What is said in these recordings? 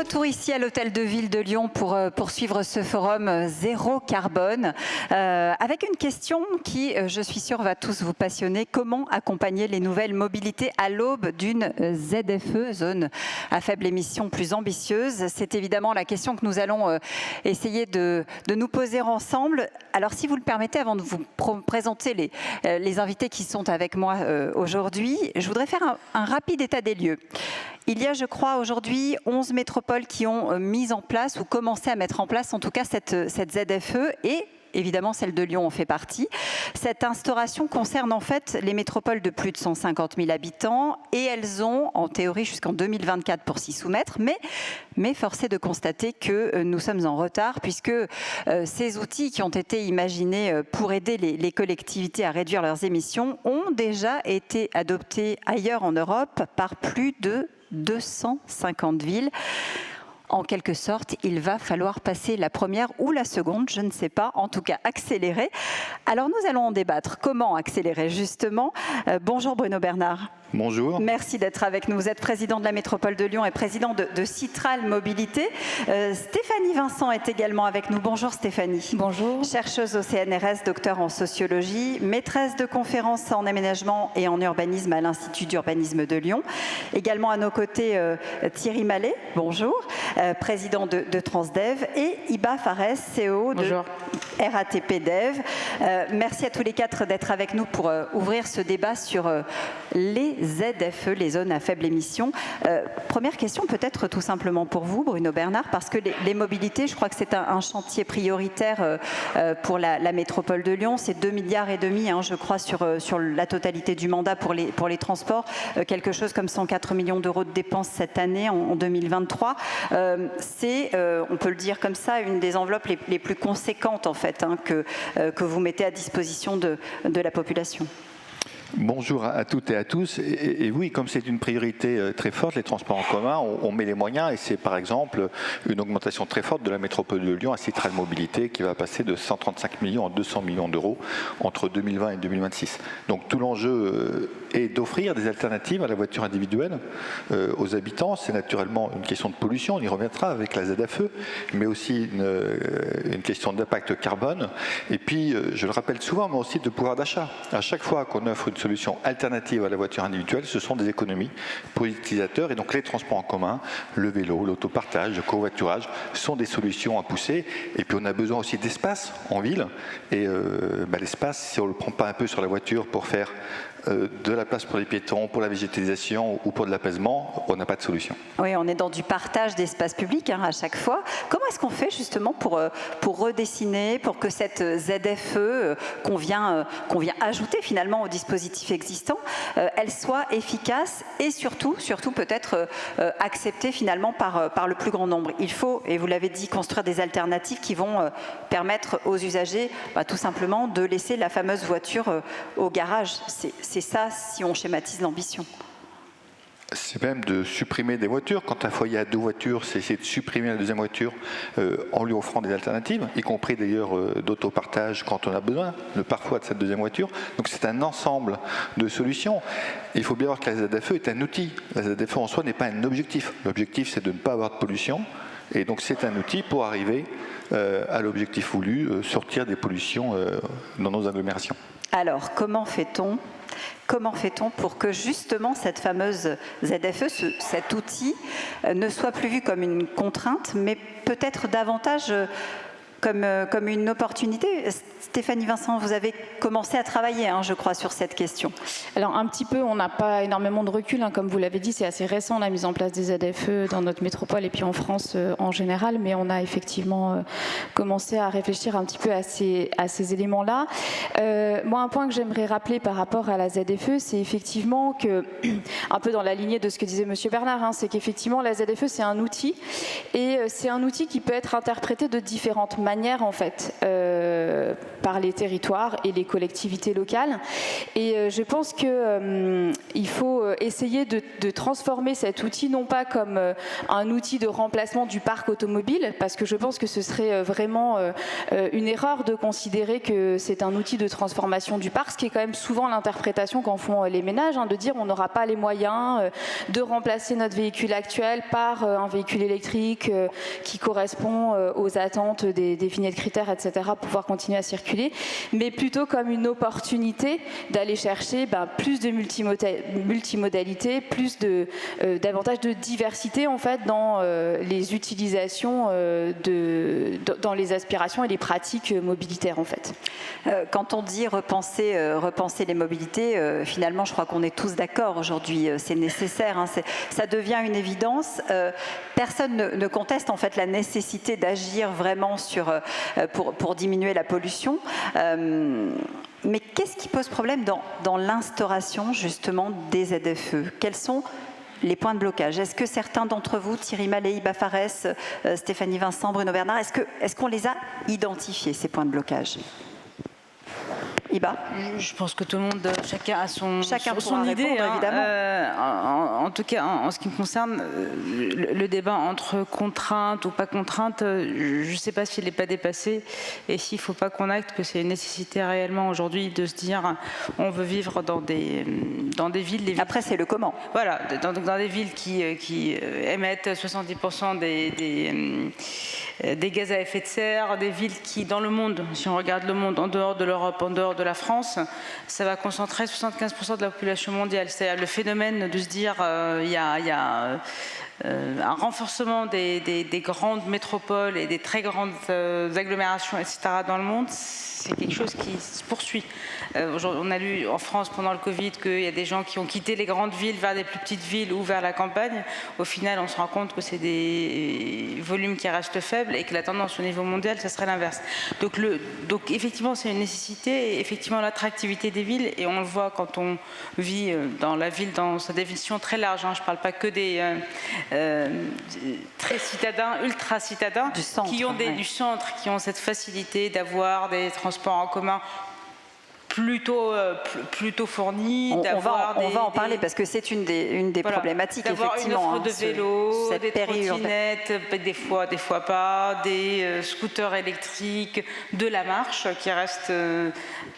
Retour ici à l'Hôtel de Ville de Lyon pour poursuivre ce forum Zéro Carbone avec une question qui, je suis sûre, va tous vous passionner. Comment accompagner les nouvelles mobilités à l'aube d'une ZFE, zone à faible émission plus ambitieuse? C'est évidemment la question que nous allons essayer de nous poser ensemble. Alors, si vous le permettez, avant de vous présenter les invités qui sont avec moi aujourd'hui, je voudrais faire un rapide état des lieux. Il y a, je crois, aujourd'hui 11 métropoles qui ont mis en place ou commencé à mettre en place, en tout cas, cette ZFE et évidemment, celle de Lyon en fait partie. Cette instauration concerne en fait les métropoles de plus de 150 000 habitants et elles ont, en théorie, jusqu'en 2024 pour s'y soumettre. Mais force est de constater que nous sommes en retard puisque ces outils qui ont été imaginés pour aider les collectivités à réduire leurs émissions ont déjà été adoptés ailleurs en Europe par plus de 250 villes. En quelque sorte, il va falloir passer la première ou la seconde, je ne sais pas, en tout cas accélérer. Alors nous allons en débattre. Comment accélérer justement? Bonjour Bruno Bernard. Bonjour. Merci d'être avec nous. Vous êtes président de la métropole de Lyon et président de Citral Mobilité. Stéphanie Vincent est également avec nous. Bonjour Stéphanie. Bonjour. Chercheuse au CNRS, docteur en sociologie, maîtresse de conférences en aménagement et en urbanisme à l'Institut d'urbanisme de Lyon. Également à nos côtés Thierry Mallet. Bonjour. Président de Transdev et Iba Fares, CEO de RATP Dev. Merci à tous les quatre d'être avec nous pour ouvrir ce débat sur les ZFE, les zones à faible émission. Première question peut-être tout simplement pour vous, Bruno Bernard, parce que les mobilités, je crois que c'est un chantier prioritaire pour la métropole de Lyon. C'est 2,5 milliards, hein, je crois, sur la totalité du mandat pour les transports. Quelque chose comme 104 millions d'euros de dépenses cette année, en 2023. C'est, on peut le dire comme ça, une des enveloppes les plus conséquentes en fait, hein, que vous mettez à disposition de la population. Bonjour à toutes et à tous. Et oui, comme c'est une priorité très forte, les transports en commun, on met les moyens et c'est par exemple une augmentation très forte de la métropole de Lyon à Citral Mobilité qui va passer de 135 millions à 200 millions d'euros entre 2020 et 2026. Donc tout l'enjeu est d'offrir des alternatives à la voiture individuelle aux habitants. C'est naturellement une question de pollution, on y reviendra avec la ZFE, mais aussi une question d'impact carbone. Et puis, je le rappelle souvent, mais aussi de pouvoir d'achat. À chaque fois qu'on offre une solution alternative à la voiture individuelle, ce sont des économies pour les utilisateurs. Et donc les transports en commun, le vélo, l'autopartage, le covoiturage sont des solutions à pousser. Et puis on a besoin aussi d'espace en ville. Et l'espace, si on ne le prend pas un peu sur la voiture pour faire de la place pour les piétons, pour la végétalisation ou pour de l'apaisement, on n'a pas de solution. Oui, on est dans du partage d'espace public hein, à chaque fois. Comment est-ce qu'on fait justement pour redessiner, pour que cette ZFE qu'on vient ajouter finalement au dispositif existant, elle soit efficace et surtout peut-être acceptée finalement par le plus grand nombre? Il faut, et vous l'avez dit, construire des alternatives qui vont permettre aux usagers tout simplement de laisser la fameuse voiture au garage. C'est ça si on schématise l'ambition. C'est même de supprimer des voitures. Quand un foyer a 2 voitures, c'est essayer de supprimer la deuxième voiture en lui offrant des alternatives, y compris d'ailleurs d'autopartage quand on a besoin, parfois de cette deuxième voiture. Donc c'est un ensemble de solutions. Il faut bien voir que la ZFE est un outil. La ZFE en soi n'est pas un objectif. L'objectif, c'est de ne pas avoir de pollution. Et donc c'est un outil pour arriver à l'objectif voulu, sortir des pollutions dans nos agglomérations. Alors, comment fait-on pour que justement cette fameuse ZFE, cet outil, ne soit plus vu comme une contrainte, mais peut-être davantage comme une opportunité? Stéphanie Vincent, vous avez commencé à travailler, hein, je crois, sur cette question. Alors un petit peu, on n'a pas énormément de recul, hein, comme vous l'avez dit, c'est assez récent la mise en place des ZFE dans notre métropole et puis en France en général, mais on a effectivement commencé à réfléchir un petit peu à ces éléments-là. Moi, un point que j'aimerais rappeler par rapport à la ZFE, c'est effectivement que, un peu dans la lignée de ce que disait Monsieur Bernard, hein, c'est qu'effectivement la ZFE c'est un outil et c'est un outil qui peut être interprété de différentes manières. manière en fait par les territoires et les collectivités locales. Et je pense qu'il faut essayer de transformer cet outil non pas comme un outil de remplacement du parc automobile, parce que je pense que ce serait vraiment une erreur de considérer que c'est un outil de transformation du parc, ce qui est quand même souvent l'interprétation qu'en font les ménages, de dire on n'aura pas les moyens de remplacer notre véhicule actuel par un véhicule électrique qui correspond aux attentes des vignettes critères, etc., pour pouvoir continuer à circuler, mais plutôt comme une opportunité d'aller chercher plus de multimodalité, davantage de diversité en fait dans les utilisations, dans les aspirations et les pratiques mobilitaires en fait. Quand on dit repenser les mobilités, finalement je crois qu'on est tous d'accord aujourd'hui, c'est nécessaire, ça devient une évidence. Personne ne conteste en fait la nécessité d'agir vraiment pour diminuer la pollution. Mais qu'est-ce qui pose problème dans l'instauration justement des ZFE? Quels sont les points de blocage? Est-ce que certains d'entre vous, Thierry Mallet, Iba Fares, Stéphanie Vincent, Bruno Bernard, est-ce qu'on les a identifiés, ces points de blocage? Iba? Je pense que tout le monde, chacun a son idée, répondre, évidemment. En tout cas, en ce qui me concerne, le débat entre contrainte ou pas contrainte, je ne sais pas s'il n'est pas dépassé et s'il ne faut pas qu'on acte que c'est une nécessité réellement aujourd'hui de se dire on veut vivre dans des villes. Après, c'est le comment. Voilà, dans des villes qui émettent 70% des gaz à effet de serre, des villes qui, dans le monde, si on regarde le monde, en dehors de l'Europe, en dehors de la France, ça va concentrer 75% de la population mondiale. C'est-à-dire le phénomène de se dire il y a un renforcement des grandes métropoles et des très grandes agglomérations, etc. dans le monde, c'est quelque chose qui se poursuit. On a lu en France pendant le Covid qu'il y a des gens qui ont quitté les grandes villes vers des plus petites villes ou vers la campagne. Au final, on se rend compte que c'est des volumes qui restent faibles et que la tendance au niveau mondial, ça serait l'inverse. Donc effectivement, c'est une nécessité, et effectivement l'attractivité des villes, et on le voit quand on vit dans la ville dans sa définition très large. Je ne parle pas que des très citadins, ultra citadins, du centre, du centre, qui ont cette facilité d'avoir des transports en commun plutôt fournis. On va en parler parce que c'est une des problématiques, d'avoir effectivement. Une offre de vélos, des trottinettes, des fois pas, des scooters électriques, de la marche qui reste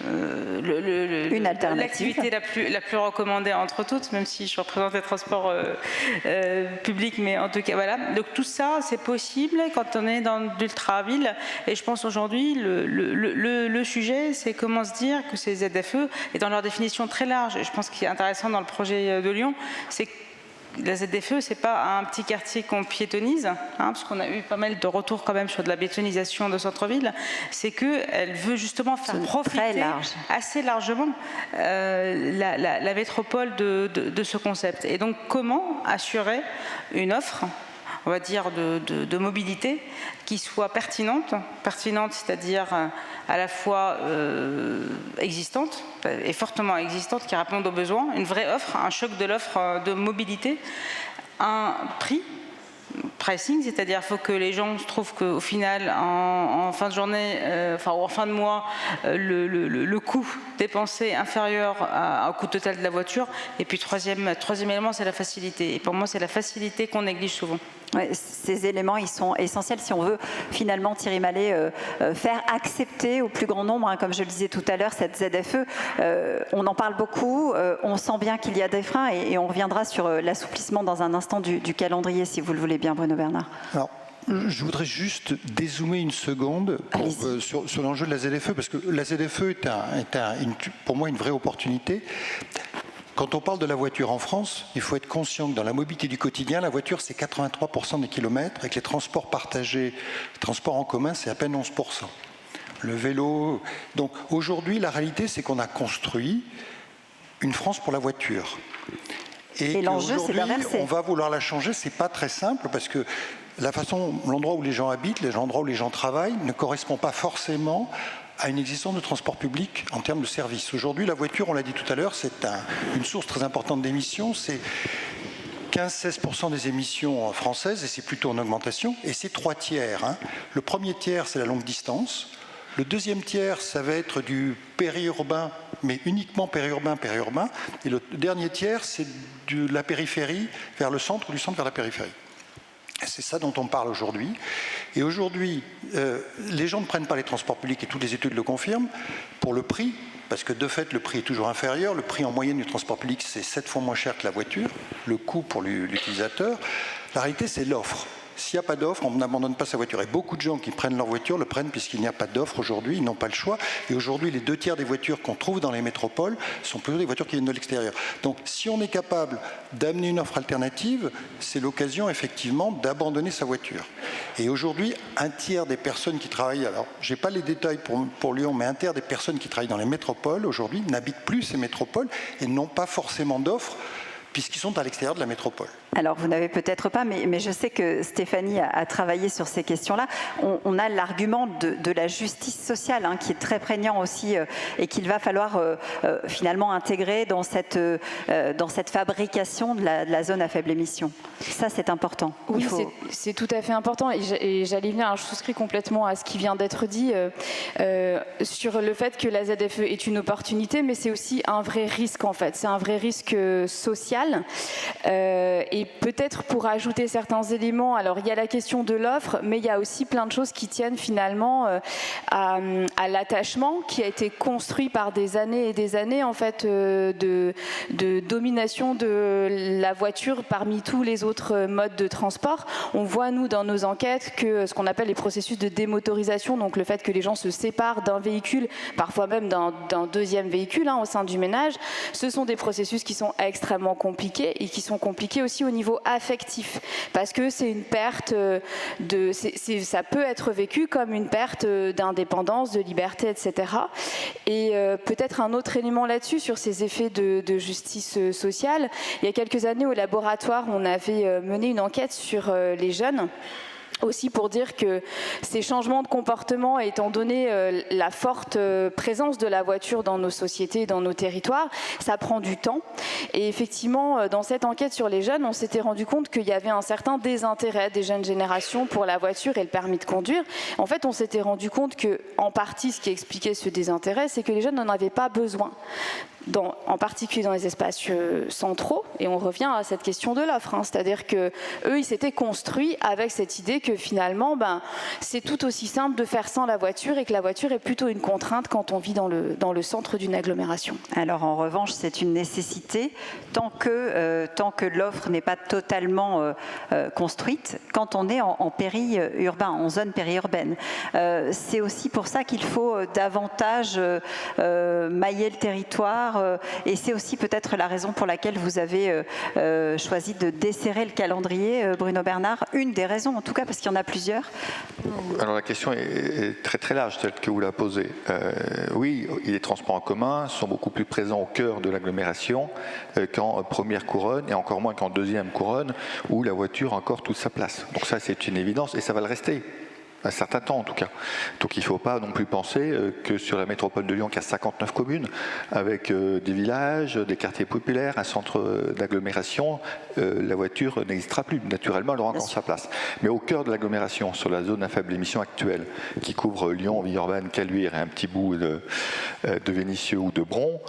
une alternative. L'activité la plus recommandée entre toutes, même si je représente les transports publics, mais en tout cas voilà. Donc tout ça, c'est possible quand on est dans l'ultra-ville. Et je pense aujourd'hui, le sujet, c'est comment se dire que ces ZFE, et dans leur définition très large, et je pense qu'il est intéressant dans le projet de Lyon, c'est que la ZFE, c'est pas un petit quartier qu'on piétonise, parce qu'on a eu pas mal de retours quand même sur de la bétonisation de centre-ville, c'est qu'elle veut justement faire profiter assez largement la métropole de ce concept. Et donc comment assurer une offre, on va dire, de mobilité qui soit pertinente, c'est-à-dire à la fois existante et fortement existante, qui réponde aux besoins, une vraie offre, un choc de l'offre de mobilité, un pricing, c'est-à-dire qu'il faut que les gens trouvent qu'au final, en fin de journée, ou en fin de mois, le coût dépensé est inférieur au coût total de la voiture. Et puis troisième élément, c'est la facilité. Et pour moi, c'est la facilité qu'on néglige souvent. Ouais, ces éléments, ils sont essentiels si on veut finalement, Thierry Mallet, faire accepter au plus grand nombre, comme je le disais tout à l'heure, cette ZFE. On en parle beaucoup, on sent bien qu'il y a des freins et on reviendra sur l'assouplissement dans un instant du calendrier, si vous le voulez bien, Bruno Bernard. Alors, je voudrais juste dézoomer une seconde sur l'enjeu de la ZFE, parce que la ZFE est pour moi une vraie opportunité. Quand on parle de la voiture en France, il faut être conscient que dans la mobilité du quotidien, la voiture, c'est 83% des kilomètres, avec les transports partagés, les transports en commun, c'est à peine 11%. Le vélo... Donc aujourd'hui, la réalité, c'est qu'on a construit une France pour la voiture. Et l'enjeu, c'est d'inverser. On va vouloir la changer, c'est pas très simple, parce que l'endroit où les gens habitent, l'endroit où les gens travaillent, ne correspond pas forcément à une existence de transport public en termes de services. Aujourd'hui, la voiture, on l'a dit tout à l'heure, c'est une source très importante d'émissions. 15-16% des émissions françaises, et c'est plutôt en augmentation, et c'est 3 tiers. Hein. Le premier tiers, c'est la longue distance. Le deuxième tiers, ça va être du périurbain, mais uniquement périurbain. Et le dernier tiers, c'est de la périphérie vers le centre ou du centre vers la périphérie. C'est ça dont on parle aujourd'hui. Et aujourd'hui, les gens ne prennent pas les transports publics, et toutes les études le confirment, pour le prix, parce que de fait, le prix est toujours inférieur. Le prix en moyenne du transport public, c'est 7 fois moins cher que la voiture, le coût pour l'utilisateur. La réalité, c'est l'offre. S'il n'y a pas d'offre, on n'abandonne pas sa voiture. Et beaucoup de gens qui prennent leur voiture le prennent puisqu'il n'y a pas d'offre aujourd'hui, ils n'ont pas le choix. Et aujourd'hui, les 2 tiers des voitures qu'on trouve dans les métropoles sont plutôt des voitures qui viennent de l'extérieur. Donc, si on est capable d'amener une offre alternative, c'est l'occasion effectivement d'abandonner sa voiture. Et aujourd'hui, 1 tiers des personnes qui travaillent, alors je n'ai pas les détails pour Lyon, mais 1 tiers des personnes qui travaillent dans les métropoles aujourd'hui n'habitent plus ces métropoles et n'ont pas forcément d'offres puisqu'ils sont à l'extérieur de la métropole. Alors, vous n'avez peut-être pas, mais je sais que Stéphanie a travaillé sur ces questions-là. On a l'argument de la justice sociale qui est très prégnant aussi et qu'il va falloir finalement intégrer dans cette fabrication de la zone à faible émission. Ça, c'est important. Oui, c'est tout à fait important. Et j'allais venir, je souscris complètement à ce qui vient d'être dit sur le fait que la ZFE est une opportunité, mais c'est aussi un vrai risque en fait. C'est un vrai risque social. Et peut-être pour ajouter certains éléments, alors il y a la question de l'offre, mais il y a aussi plein de choses qui tiennent finalement à l'attachement qui a été construit par des années et des années en fait de domination de la voiture parmi tous les autres modes de transport. On voit nous dans nos enquêtes que ce qu'on appelle les processus de démotorisation, donc le fait que les gens se séparent d'un véhicule, parfois même d'un deuxième véhicule au sein du ménage, ce sont des processus qui sont extrêmement compliqués et qui sont compliqués aussi au niveau affectif, parce que c'est une perte ça peut être vécu comme une perte d'indépendance, de liberté, etc. Et peut-être un autre élément là-dessus, sur ces effets de justice sociale, il y a quelques années au laboratoire, on avait mené une enquête sur les jeunes, aussi pour dire que ces changements de comportement, étant donné la forte présence de la voiture dans nos sociétés, dans nos territoires, ça prend du temps. Et effectivement, dans cette enquête sur les jeunes, on s'était rendu compte qu'il y avait un certain désintérêt des jeunes générations pour la voiture et le permis de conduire. En fait, on s'était rendu compte que, en partie, ce qui expliquait ce désintérêt, c'est que les jeunes n'en avaient pas besoin. En particulier dans les espaces centraux, et on revient à cette question de l'offre, c'est-à-dire que eux, ils s'étaient construits avec cette idée que finalement, c'est tout aussi simple de faire sans la voiture et que la voiture est plutôt une contrainte quand on vit dans le centre d'une agglomération. Alors en revanche, c'est une nécessité tant que l'offre n'est pas totalement construite, quand on est en périurbain, en zone périurbaine. C'est aussi pour ça qu'il faut davantage mailler le territoire. Et c'est aussi peut-être la raison pour laquelle vous avez choisi de desserrer le calendrier, Bruno Bernard. Une des raisons, en tout cas, parce qu'il y en a plusieurs. Alors la question est très très large, telle que vous la posez. Oui, les transports en commun sont beaucoup plus présents au cœur de l'agglomération qu'en première couronne, et encore moins qu'en deuxième couronne, où la voiture a encore toute sa place. Donc ça, c'est une évidence, et ça va le rester. Un certain temps en tout cas. Donc il ne faut pas non plus penser que sur la métropole de Lyon, qui a 59 communes, avec des villages, des quartiers populaires, un centre d'agglomération, la voiture n'existera plus. Naturellement, elle aura encore sa place. Mais au cœur de l'agglomération, sur la zone à faible émission actuelle, qui couvre Lyon, Villeurbanne, Caluire et un petit bout de Vénissieux ou de Bron,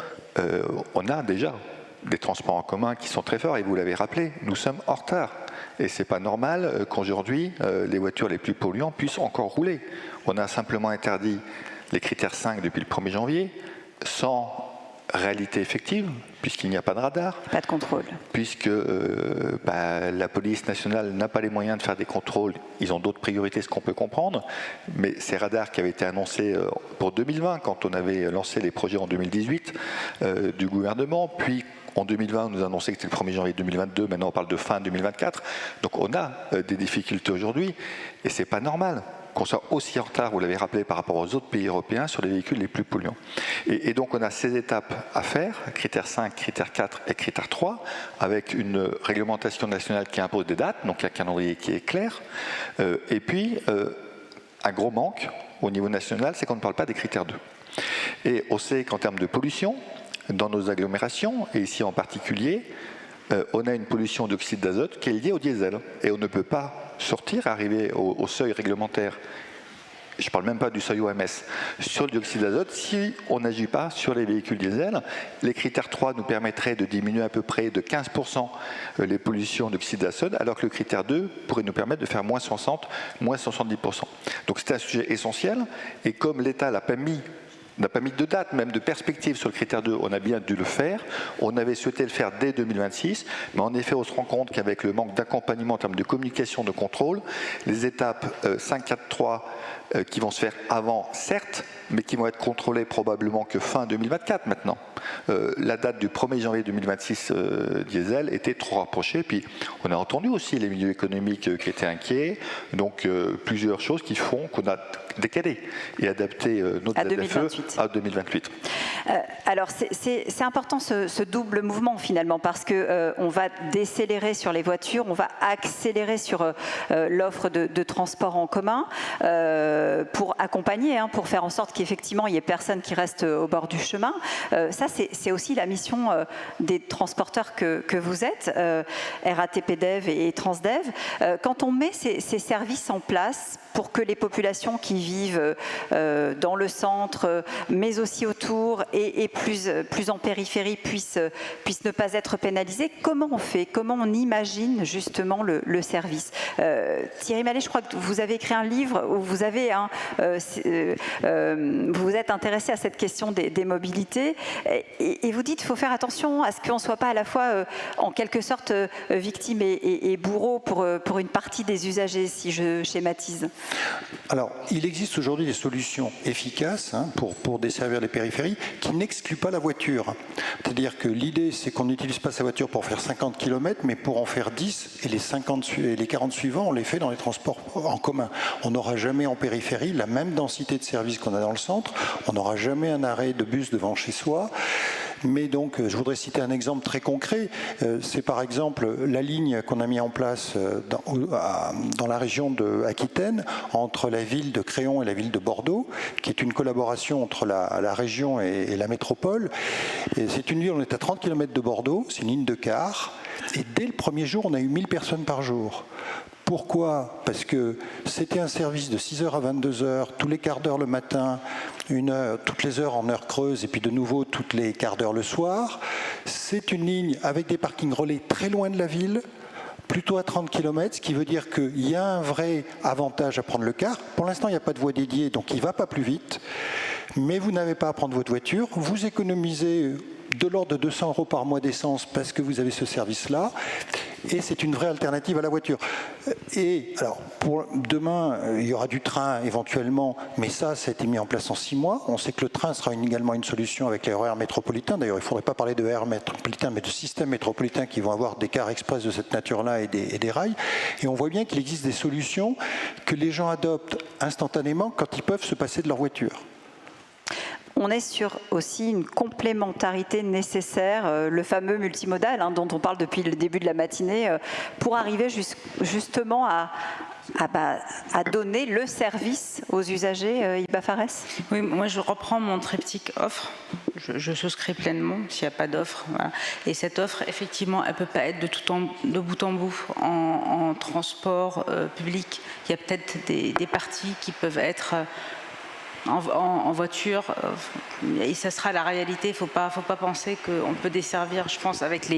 on a déjà des transports en commun qui sont très forts, et vous l'avez rappelé, nous sommes en retard. Et ce n'est pas normal qu'aujourd'hui, les voitures les plus polluantes puissent encore rouler. On a simplement interdit les critères 5 depuis le 1er janvier, sans réalité effective, puisqu'il n'y a pas de radar. Pas de contrôle. Puisque la police nationale n'a pas les moyens de faire des contrôles. Ils ont d'autres priorités, ce qu'on peut comprendre. Mais ces radars qui avaient été annoncés pour 2020, quand on avait lancé les projets en 2018 du gouvernement, puis en 2020, on nous a annoncé que c'était le 1er janvier 2022, maintenant on parle de fin 2024. Donc on a des difficultés aujourd'hui, et ce n'est pas normal qu'on soit aussi en retard, vous l'avez rappelé, par rapport aux autres pays européens sur les véhicules les plus polluants. Et donc on a ces étapes à faire, critère 5, critère 4 et critère 3, avec une réglementation nationale qui impose des dates, donc un calendrier qui est clair, et puis un gros manque au niveau national, c'est qu'on ne parle pas des critères 2. Et on sait qu'en termes de pollution, dans nos agglomérations, et ici en particulier, on a une pollution d'oxyde d'azote qui est liée au diesel. Et on ne peut pas sortir, arriver au seuil réglementaire. Je ne parle même pas du seuil OMS, sur le dioxyde d'azote, si on n'agit pas sur les véhicules diesel. Les critères 3 nous permettraient de diminuer à peu près de 15% les pollutions d'oxyde d'azote, alors que le critère 2 pourrait nous permettre de faire moins 60, moins 70%. Donc c'est un sujet essentiel, et comme l'État n'a pas mis de date, même de perspective sur le critère 2, on a bien dû le faire. On avait souhaité le faire dès 2026, mais en effet, on se rend compte qu'avec le manque d'accompagnement en termes de communication, de contrôle, les étapes 5, 4, 3 qui vont se faire avant, certes, mais qui vont être contrôlées probablement que fin 2024 maintenant. La date du 1er janvier 2026 diesel était trop rapprochée. Puis on a entendu aussi les milieux économiques qui étaient inquiets. Donc plusieurs choses qui font qu'on a décalé et adapté notre ZFE à 2028. Alors c'est important ce double mouvement finalement, parce que on va décélérer sur les voitures, on va accélérer sur l'offre de transport en commun pour accompagner, pour faire en sorte qu'effectivement il n'y ait personne qui reste au bord du chemin. Ça c'est aussi la mission des transporteurs que vous êtes, RATP Dev et Transdev. Quand on met ces services en place pour que les populations qui vivent dans le centre, mais aussi autour et plus en périphérie puissent ne pas être pénalisées, comment on fait? Comment on imagine justement le service? Thierry Mallet, je crois que vous avez écrit un livre où vous avez vous êtes intéressé à cette question des mobilités et vous dites qu'il faut faire attention à ce qu'on ne soit pas à la fois en quelque sorte victime et bourreau pour une partie des usagers, si je schématise. Alors, il existe aujourd'hui des solutions efficaces pour desservir les périphéries qui n'excluent pas la voiture. C'est-à-dire que l'idée, c'est qu'on n'utilise pas sa voiture pour faire 50 km, mais pour en faire 10, et les 40 suivants, on les fait dans les transports en commun. On n'aura jamais en périphérie la même densité de services qu'on a dans le centre, on n'aura jamais un arrêt de bus devant chez soi. Mais donc, je voudrais citer un exemple très concret. C'est par exemple la ligne qu'on a mis en place dans la région de Aquitaine, entre la ville de Créon et la ville de Bordeaux, qui est une collaboration entre la région et la métropole. Et c'est une ville, on est à 30 km de Bordeaux, c'est une ligne de car. Et dès le premier jour, on a eu 1000 personnes par jour. Pourquoi? Parce que c'était un service de 6h à 22h, tous les quarts d'heure le matin, toutes les heures en heure creuse, et puis de nouveau toutes les quarts d'heure le soir. C'est une ligne avec des parkings relais très loin de la ville, plutôt à 30 km, ce qui veut dire qu'il y a un vrai avantage à prendre le car. Pour l'instant, il n'y a pas de voie dédiée, donc il ne va pas plus vite. Mais vous n'avez pas à prendre votre voiture, vous économisez de l'ordre de 200 € par mois d'essence parce que vous avez ce service-là, et c'est une vraie alternative à la voiture. Et alors, pour demain, il y aura du train éventuellement, mais ça a été mis en place en 6 mois. On sait que le train sera également une solution avec les RER métropolitains. D'ailleurs, il ne faudrait pas parler de RER métropolitains, mais de systèmes métropolitains qui vont avoir des cars express de cette nature-là et des rails. Et on voit bien qu'il existe des solutions que les gens adoptent instantanément quand ils peuvent se passer de leur voiture. On est sur aussi une complémentarité nécessaire, le fameux multimodal dont on parle depuis le début de la matinée, pour arriver justement à donner le service aux usagers. Iba Fares. Oui, moi je reprends mon triptyque offre. Je souscris pleinement s'il n'y a pas d'offre. Voilà. Et cette offre, effectivement, elle ne peut pas être de bout en bout en transport public. Il y a peut-être des parties qui peuvent être en voiture, et ça sera la réalité. Il ne faut pas penser qu'on peut desservir, je pense, avec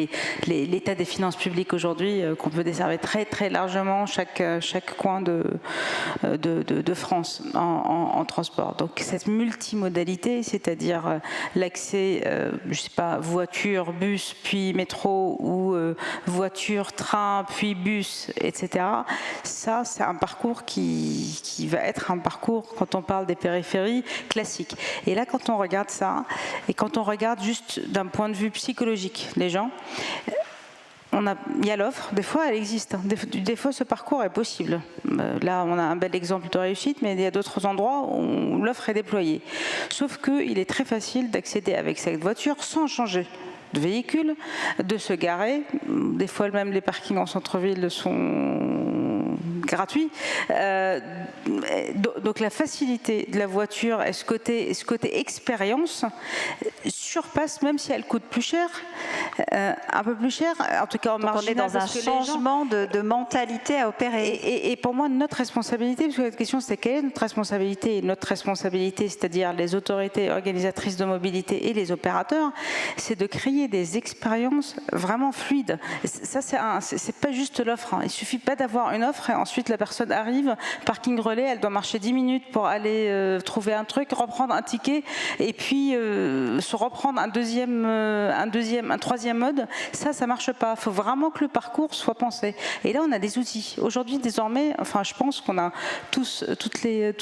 l'état des finances publiques aujourd'hui, qu'on peut desservir très très largement chaque coin de France en transport. Donc cette multimodalité, c'est-à-dire l'accès, je sais pas, voiture, bus, puis métro, ou voiture, train, puis bus, etc. Ça, c'est un parcours qui va être un parcours, quand on parle des périphéries, classique. Et là, quand on regarde ça, et quand on regarde juste d'un point de vue psychologique, les gens, il y a l'offre, des fois elle existe, des fois ce parcours est possible. Là, on a un bel exemple de réussite, mais il y a d'autres endroits où l'offre est déployée. Sauf qu'il est très facile d'accéder avec cette voiture sans changer de véhicule, de se garer. Des fois, même les parkings en centre-ville sont gratuits. Donc la facilité de la voiture et ce côté expérience surpasse, même si elle coûte plus cher, un peu plus cher, en tout cas en marginal. On est dans un changement de mentalité à opérer. Et pour moi, notre responsabilité, parce que la question c'est quelle est notre responsabilité? Et notre responsabilité, c'est-à-dire les autorités organisatrices de mobilité et les opérateurs, c'est de créer des expériences vraiment fluides. Ça, c'est pas juste l'offre. Hein. Il suffit pas d'avoir une offre et ensuite la personne arrive, parking relais, elle doit marcher 10 minutes pour aller trouver un truc, reprendre un ticket et puis se reprendre un troisième mode. Ça marche pas. Il faut vraiment que le parcours soit pensé. Et là, on a des outils. Aujourd'hui, désormais, enfin, je pense qu'on a toutes les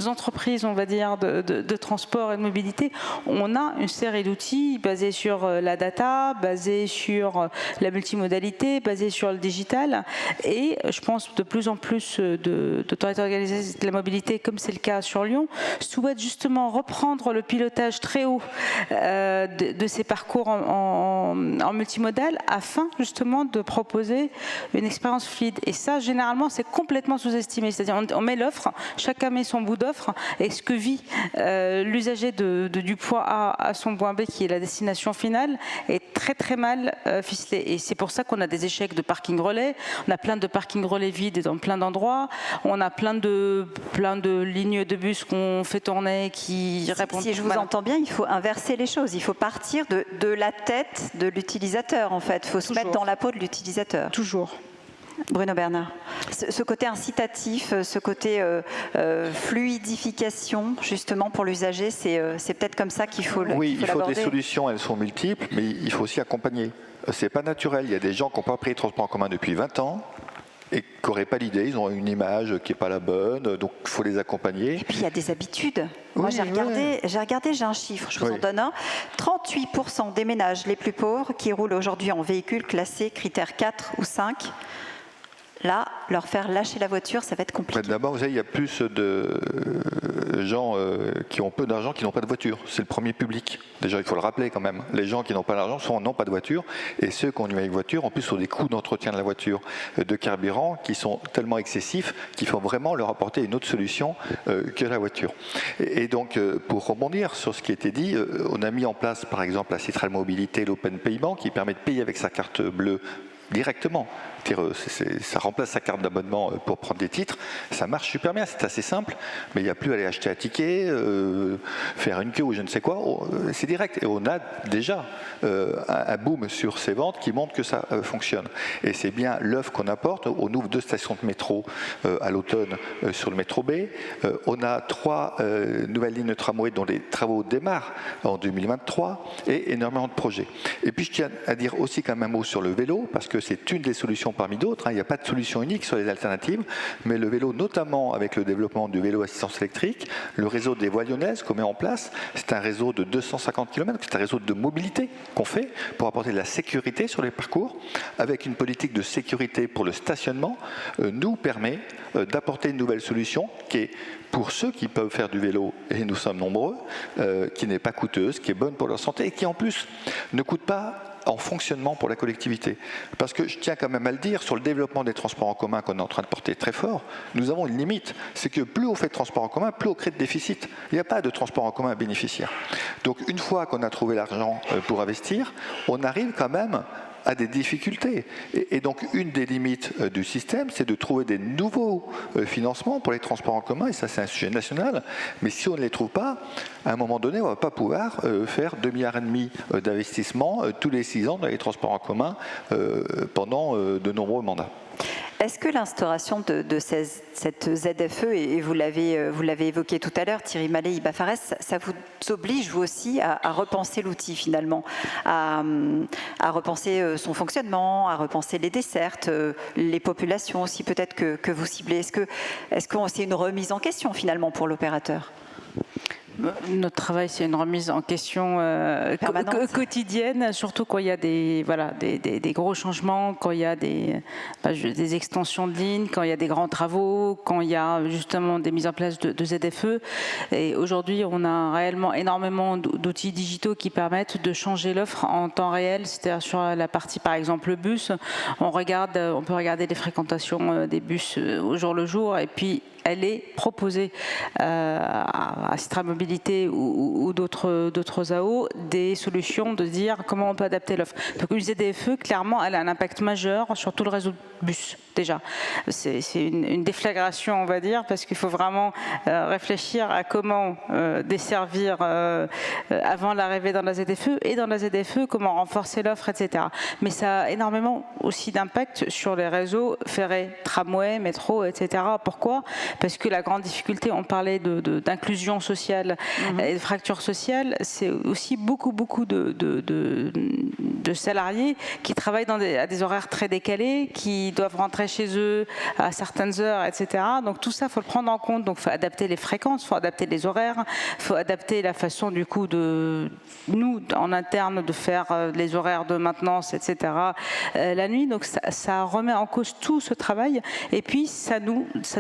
entreprises, on va dire, de transport et de mobilité, on a une série d'outils basés sur la data, basés sur la multimodalité, basés sur le digital. Et je pense de plus en plus d'autorités organisées de la mobilité, comme c'est le cas sur Lyon, souhaitent justement reprendre le pilotage très haut de ces parcours en multimodal afin justement de proposer une expérience fluide. Et ça, généralement, c'est complètement sous-estimé. C'est-à-dire, on met l'offre, chacun met son bout d'offre, et ce que vit l'usager du point A à son point B, qui est la destination finale, est très très mal ficelé. Et c'est pour ça qu'on a des échecs de parking relais. On a plein de parking relais vides dans plein d'endroits. On a plein de lignes de bus qu'on fait tourner qui répondent. Si je vous entends bien, il faut inverser les choses. Il faut partir de la tête de l'utilisateur, en fait. Il faut se mettre dans la peau de l'utilisateur. Toujours. Bruno Bernard, ce côté incitatif, ce côté fluidification, justement, pour l'usager, c'est peut-être comme ça qu'il faut l'aborder. Oui, il faut des solutions, elles sont multiples, mais il faut aussi accompagner. C'est pas naturel. Il y a des gens qui n'ont pas pris le transport en commun depuis 20 ans et qui n'auraient pas l'idée, ils ont une image qui n'est pas la bonne, donc il faut les accompagner. Et puis il y a des habitudes. Moi j'ai regardé, un chiffre, je vous en donne un. 38% des ménages les plus pauvres qui roulent aujourd'hui en véhicule classé critères 4 ou 5, là, leur faire lâcher la voiture, ça va être compliqué. D'abord, vous savez, il y a plus de gens qui ont peu d'argent qui n'ont pas de voiture. C'est le premier public. Déjà, il faut le rappeler quand même. Les gens qui n'ont pas d'argent n'ont pas de voiture. Et ceux qui ont une voiture, en plus, ont des coûts d'entretien de la voiture, de carburant, qui sont tellement excessifs qu'il faut vraiment leur apporter une autre solution que la voiture. Et donc, pour rebondir sur ce qui a été dit, on a mis en place, par exemple, la Citral Mobilité, l'Open Payment, qui permet de payer avec sa carte bleue directement. Ça remplace sa carte d'abonnement pour prendre des titres. Ça marche super bien, c'est assez simple, mais il n'y a plus à aller acheter un ticket, faire une queue ou je ne sais quoi. C'est direct. Et on a déjà un boom sur ces ventes qui montre que ça fonctionne. Et c'est bien l'œuvre qu'on apporte. On ouvre 2 stations de métro à l'automne sur le métro B. On a 3 nouvelles lignes de tramway dont les travaux démarrent en 2023 et énormément de projets. Et puis je tiens à dire aussi quand même un mot sur le vélo, parce que c'est une des solutions parmi d'autres. Il n'y a pas de solution unique sur les alternatives, mais le vélo, notamment avec le développement du vélo assistance électrique, le réseau des voies lyonnaises qu'on met en place, c'est un réseau de 250 km, c'est un réseau de mobilité qu'on fait pour apporter de la sécurité sur les parcours, avec une politique de sécurité pour le stationnement, nous permet d'apporter une nouvelle solution qui est pour ceux qui peuvent faire du vélo, et nous sommes nombreux, qui n'est pas coûteuse, qui est bonne pour leur santé et qui en plus ne coûte pas en fonctionnement pour la collectivité. Parce que je tiens quand même à le dire, sur le développement des transports en commun qu'on est en train de porter très fort, nous avons une limite. C'est que plus on fait de transports en commun, plus on crée de déficit. Il n'y a pas de transport en commun bénéficiaire. Donc une fois qu'on a trouvé l'argent pour investir, on arrive quand même à des difficultés. Et donc, une des limites du système, c'est de trouver des nouveaux financements pour les transports en commun, et ça, c'est un sujet national. Mais si on ne les trouve pas, à un moment donné, on ne va pas pouvoir faire 2,5 milliards d'investissements tous les 6 ans dans les transports en commun pendant de nombreux mandats. Est-ce que l'instauration de cette ZFE, et vous l'avez évoqué tout à l'heure, Thierry Mallet, Iba Fares, ça vous oblige vous aussi à repenser l'outil finalement, à repenser son fonctionnement, à repenser les dessertes, les populations aussi peut-être que vous ciblez. Est-ce que c'est une remise en question finalement pour l'opérateur ? Notre travail, c'est une remise en question quotidienne, surtout quand il y a des gros changements, quand il y a des extensions de lignes, quand il y a des grands travaux, quand il y a justement des mises en place de ZFE. Et aujourd'hui, on a réellement énormément d'outils digitaux qui permettent de changer l'offre en temps réel. C'est-à-dire sur la partie, par exemple, le bus, on peut regarder les fréquentations des bus au jour le jour, et puis elle est proposée à Citral Mobilité mobilité ou d'autres AO, des solutions de dire comment on peut adapter l'offre. Donc une ZFE, clairement, elle a un impact majeur sur tout le réseau de bus, déjà. C'est une déflagration, on va dire, parce qu'il faut vraiment réfléchir à comment desservir avant l'arrivée dans la ZFE, et dans la ZFE, comment renforcer l'offre, etc. Mais ça a énormément aussi d'impact sur les réseaux ferrés, tramway, métro, etc. Pourquoi? Parce que la grande difficulté, on parlait d'inclusion sociale et de fracture sociale, c'est aussi beaucoup de salariés qui travaillent à des horaires très décalés, qui doivent rentrer chez eux à certaines heures, etc. Donc tout ça, il faut le prendre en compte. Donc il faut adapter les fréquences, il faut adapter les horaires, il faut adapter la façon du coup de nous, en interne, de faire les horaires de maintenance, etc. La nuit. Donc ça remet en cause tout ce travail. Et puis ça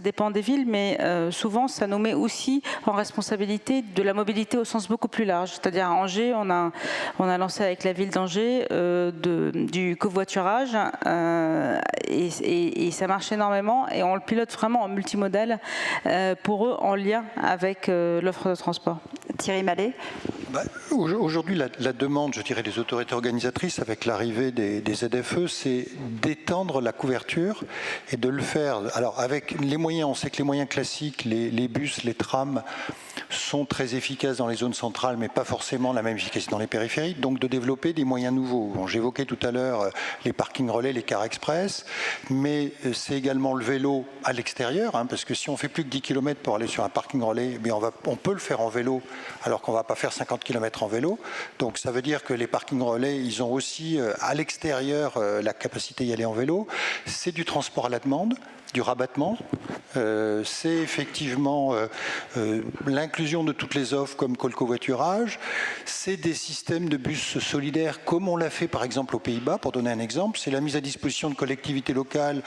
dépend des villes, mais souvent ça nous met aussi en responsabilité de la mobilité au sens beaucoup plus large. C'est-à-dire à Angers, on a lancé avec la ville d'Angers du covoiturage et ça marche énormément et on le pilote vraiment en multimodal pour eux en lien avec l'offre de transport. Thierry Mallet. Aujourd'hui, la demande, je dirais, des autorités organisatrices avec l'arrivée des ZFE, c'est d'étendre la couverture et de le faire. Alors, avec les moyens, on sait que les moyens classiques, les bus, les trams, sont très efficaces dans les zones centrales, mais pas forcément la même efficacité dans les périphéries. Donc, de développer des moyens nouveaux. Bon, j'évoquais tout à l'heure les parkings relais, les cars express, mais c'est également le vélo à l'extérieur, parce que si on fait plus que 10 km pour aller sur un parking relais, mais on peut le faire en vélo, alors qu'on ne va pas faire 50 km en vélo. Donc ça veut dire que les parkings relais, ils ont aussi à l'extérieur la capacité d'y aller en vélo. C'est du transport à la demande, du rabattement. C'est effectivement l'inclusion de toutes les offres comme le covoiturage. C'est des systèmes de bus solidaires comme on l'a fait par exemple aux Pays-Bas, pour donner un exemple. C'est la mise à disposition de collectivités locales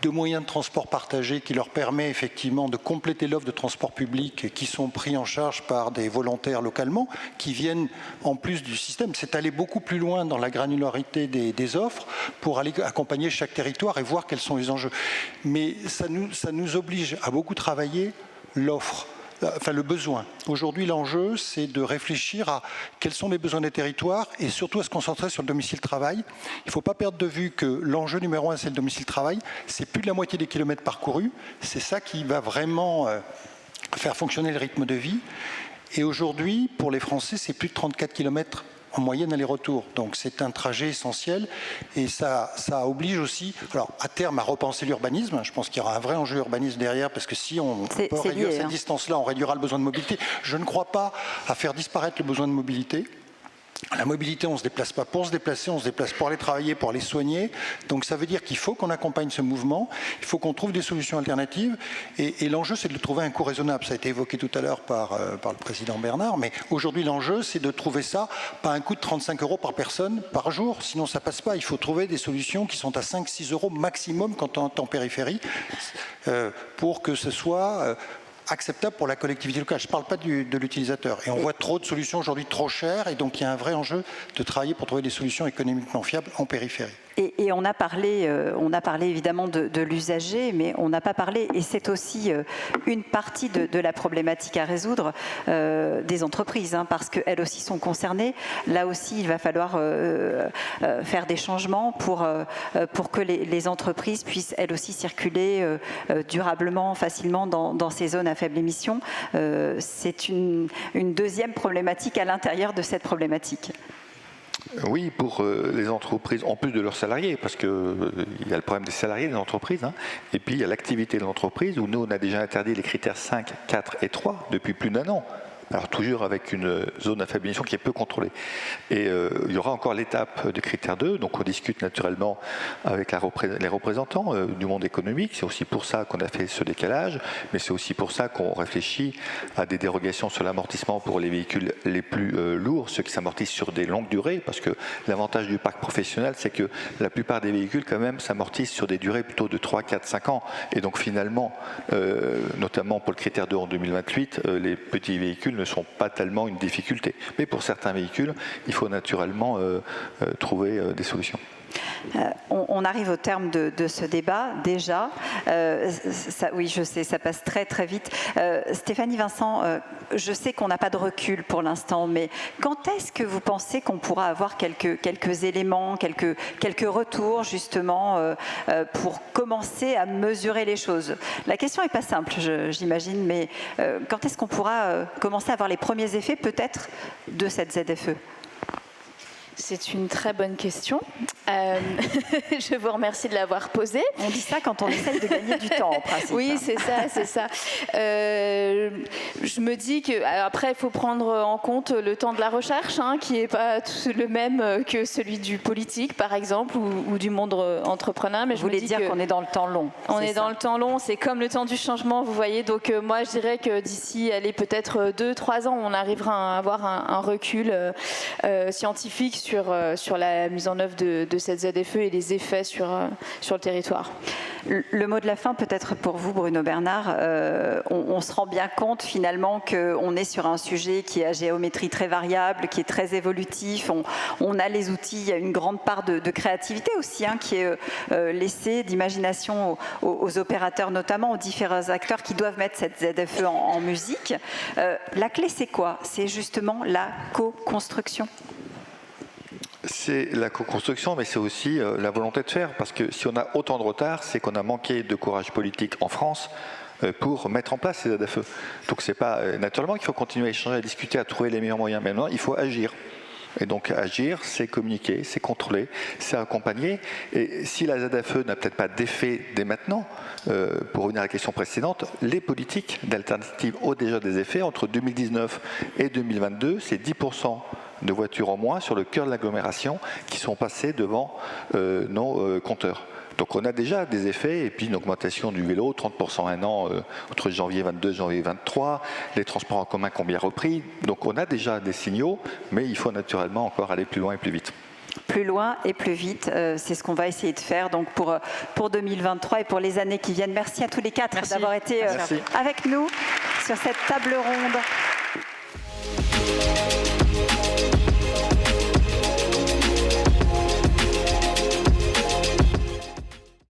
de moyens de transport partagés qui leur permet effectivement de compléter l'offre de transport public qui sont pris en charge par des volontaires localement qui viennent en plus du système. C'est aller beaucoup plus loin dans la granularité des offres pour aller accompagner chaque territoire et voir quels sont les enjeux. Mais ça nous oblige à beaucoup travailler l'offre. Enfin, le besoin. Aujourd'hui, l'enjeu, c'est de réfléchir à quels sont les besoins des territoires et surtout à se concentrer sur le domicile-travail. Il ne faut pas perdre de vue que l'enjeu numéro 1, c'est le domicile-travail. C'est plus de la moitié des kilomètres parcourus. C'est ça qui va vraiment faire fonctionner le rythme de vie. Et aujourd'hui, pour les Français, c'est plus de 34 kilomètres en moyenne aller-retour. Donc c'est un trajet essentiel et ça oblige aussi, alors à terme, à repenser l'urbanisme. Je pense qu'il y aura un vrai enjeu urbanisme derrière parce que si on peut réduire cette distance-là, on réduira le besoin de mobilité. Je ne crois pas à faire disparaître le besoin de mobilité. La mobilité, on ne se déplace pas pour se déplacer, on se déplace pour aller travailler, pour aller soigner. Donc ça veut dire qu'il faut qu'on accompagne ce mouvement, il faut qu'on trouve des solutions alternatives. Et l'enjeu, c'est de trouver un coût raisonnable. Ça a été évoqué tout à l'heure par le président Bernard. Mais aujourd'hui, l'enjeu, c'est de trouver ça, pas un coût de 35 € par personne par jour. Sinon, ça ne passe pas. Il faut trouver des solutions qui sont à 5-6 € maximum quand on est en périphérie pour que ce soit acceptable pour la collectivité locale. Je ne parle pas de l'utilisateur. Et on voit trop de solutions aujourd'hui trop chères et donc il y a un vrai enjeu de travailler pour trouver des solutions économiquement fiables en périphérie. Et on a parlé évidemment de l'usager, mais on n'a pas parlé, et c'est aussi une partie de la problématique à résoudre, des entreprises, parce qu'elles aussi sont concernées. Là aussi, il va falloir faire des changements pour que les entreprises puissent elles aussi circuler durablement, facilement dans ces zones à faible émission. C'est une deuxième problématique à l'intérieur de cette problématique. Oui, pour les entreprises, en plus de leurs salariés, parce qu'il y a le problème des salariés des entreprises, et puis il y a l'activité de l'entreprise, où nous, on a déjà interdit les critères 5, 4 et 3 depuis plus d'1 an. Alors toujours avec une zone à faible émission qui est peu contrôlée. Et il y aura encore l'étape du critère 2, donc on discute naturellement avec les représentants du monde économique. C'est aussi pour ça qu'on a fait ce décalage, mais c'est aussi pour ça qu'on réfléchit à des dérogations sur l'amortissement pour les véhicules les plus lourds, ceux qui s'amortissent sur des longues durées, parce que l'avantage du parc professionnel, c'est que la plupart des véhicules quand même s'amortissent sur des durées plutôt de 3, 4, 5 ans. Et donc finalement, notamment pour le critère 2 en 2028, les petits véhicules ne sont pas tellement une difficulté. Mais pour certains véhicules, il faut naturellement trouver des solutions. On arrive au terme de ce débat déjà. Oui, je sais, ça passe très très vite. Stéphanie Vincent, je sais qu'on n'a pas de recul pour l'instant, mais quand est-ce que vous pensez qu'on pourra avoir quelques éléments, quelques retours justement pour commencer à mesurer les choses? La question n'est pas simple, j'imagine, mais quand est-ce qu'on pourra commencer à avoir les premiers effets peut-être de cette ZFE? C'est une très bonne question. Je vous remercie de l'avoir posée. On dit ça quand on essaye de gagner du temps, en principe. Oui, c'est ça, c'est ça. Je me dis qu'après, il faut prendre en compte le temps de la recherche, qui n'est pas le même que celui du politique, par exemple, ou du monde entrepreneur. Mais vous voulez dire qu'on est dans le temps long? On est dans le temps long, c'est comme le temps du changement, vous voyez. Donc moi, je dirais que d'ici, peut-être 2-3 ans, on arrivera à avoir un recul scientifique sur la mise en œuvre de cette ZFE et les effets sur le territoire. Le mot de la fin, peut-être pour vous, Bruno Bernard, on se rend bien compte finalement qu'on est sur un sujet qui est à géométrie très variable, qui est très évolutif. On a les outils, il y a une grande part de créativité aussi qui est laissée, d'imagination aux opérateurs, notamment aux différents acteurs qui doivent mettre cette ZFE en musique. La clé, c'est quoi? C'est justement la co-construction. C'est la co-construction, mais c'est aussi la volonté de faire. Parce que si on a autant de retard, c'est qu'on a manqué de courage politique en France pour mettre en place ces ZFE. Donc c'est pas naturellement qu'il faut continuer à échanger, à discuter, à trouver les meilleurs moyens. Maintenant, il faut agir. Et donc agir, c'est communiquer, c'est contrôler, c'est accompagner. Et si la ZFE n'a peut-être pas d'effet dès maintenant, pour revenir à la question précédente, les politiques d'alternatives ont déjà des effets. Entre 2019 et 2022, c'est 10% de voitures en moins sur le cœur de l'agglomération qui sont passées devant nos compteurs. Donc on a déjà des effets, et puis une augmentation du vélo, 30% un an entre janvier 22 et janvier 23, les transports en commun qui ont bien repris. Donc on a déjà des signaux, mais il faut naturellement encore aller plus loin et plus vite. Plus loin et plus vite, c'est ce qu'on va essayer de faire donc pour 2023 et pour les années qui viennent. Merci à tous les quatre d'avoir été avec nous sur cette table ronde.